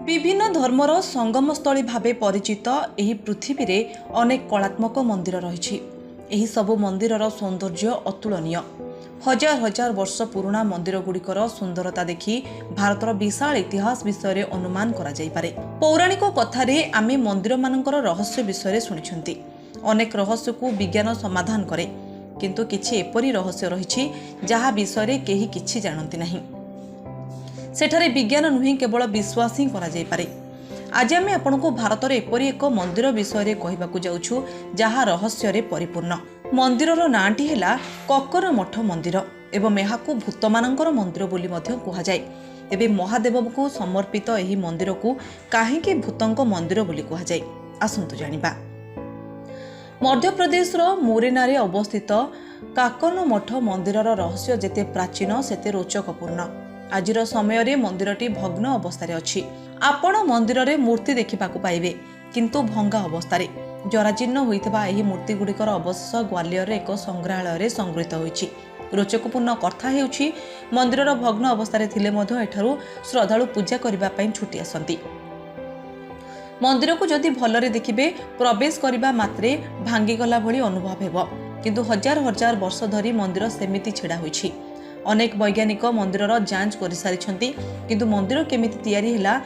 विभिन्न धर्मर संगमस्थली भावे परिचित एही पृथ्वी रे अनेक कलात्मक मंदिर रही। एही सबु मंदिरर सौंदर्य अतुलनीय। हजार हजार वर्ष पुराणा मंदिर गुड़िकर सुंदरता देखि भारतर विशाल इतिहास विषय अनुमान करा जाई पारे। पौराणिक कथारे आमे मंदिर मानकर रहस्य विषय शुणिछंती। अनेक रहस्य को विज्ञान समाधान करे, किंतु किछि एपरि रहस्य रहिछि जहा विषय केही किछि जानती नहीं। सेठारे विज्ञान नुहे केवल विश्वास ही करा जाई पारे। आज आमे आपनको भारतर एपरि एक मंदिर विषय कहबाकू जाउछु जहा रहस्य रे परिपूर्ण। मंदिरर नांटी हेला कक्कर मठ मंदिर एवं एहाकू भूतमानंकर मंदिर बोली मध्य कुहा जाय। तेबे महादेव को समर्पित एही मंदिर को काहेकि भूतंक मंदिर बोली कुहा जाय, आसंतु जानिबा। मध्य प्रदेशर मोरेनारे अवस्थित काकन मठ मंदिरर रहस्य जेते प्राचीन सेते रोचकपूर्ण। आजिर समय रे मंदिरटी भग्न अवस्था अछि। आपण मंदिर रे मूर्ति देखिबाकू पाइबे, किंतु भंगा अवस्था जराजीर्ण होइतबा एही मूर्ति गुड़िकर अवशेष ग्वालियर एक संग्रहालय रे संग्रहित होइछि। रोचकपूर्ण कथा हेउछि मंदिरर भग्न अवस्था थिले मध्य एठारु श्रद्धालु पूजा करिबा पई छुटी आसंती। मंदिर को जदि भलरे देखिबे प्रवेश करिबा मात्रे भांगी गला भली अनुभव हेबो, किंतु हजार हजार वर्ष धरी मंदिर सेमिति छेड़ा होइछि। अनेक वैज्ञानिक मंदिरर जांच कर सारिछंती, किंतु मंदिर केमिति तयारी हैला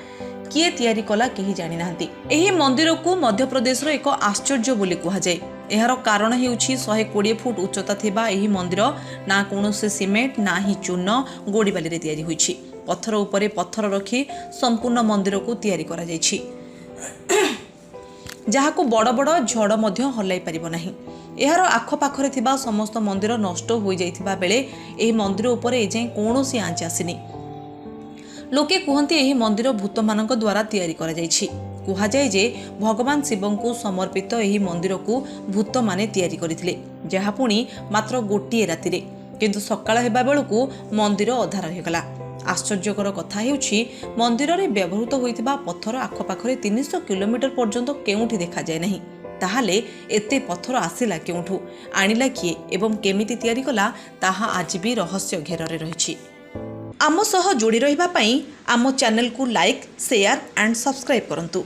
किए तयारी कला केही जानि नाहंती। एही मंदिर को मध्य प्रदेशर एक आश्चर्य बोली कुहा जाय। एहार कारण हेउछि 120 फुट उच्चता थिबा एही मंदिर ना कोनोसे सिमेंट ना ही चूर्ण गोड़ी बाली रे तयारी होइछि। पत्थर उपरे पत्थर रखी संपूर्ण मंदिर को तयारी करा जायछि, जहाको बड़ बड़ झड़ मध्य हलाई परिबो नाही। एहार आखपाखरे थिबा समस्त मंदिर नष्ट होई जाइथिबा बेले एही मंदिर उपरे एजाय कोनोसी आंच आसिनी। लोके कुहंती एही मंदिर भूत मानक द्वारा तयारी करा जायछि। कुहा जाय जे भगवान शिवं को समर्पित एही मंदिर को भूत माने तयारी करिथिले, जहा पुणी मात्र गोटिए रातिरे, किंतु सकाळ हेबा बेलकू मंदिर अधा रहिगला। आश्चर्यकर कथा हेउछि मंदिर रे व्यवहृत होइतिबा पत्थर आखपाखरे 300 किलोमीटर पर्यंत केउठी देखा जाय नहीं। ताहाले एते पत्थर आसिला केउठू, आनिला किए एवं केमिति तयारी कला ताहा आज भी रहस्य घेରରେ रहिछि। आम सह जोड़ी रहिबा पई आम चैनल को लाइक, शेयर एंड सब्सक्राइब करंतु।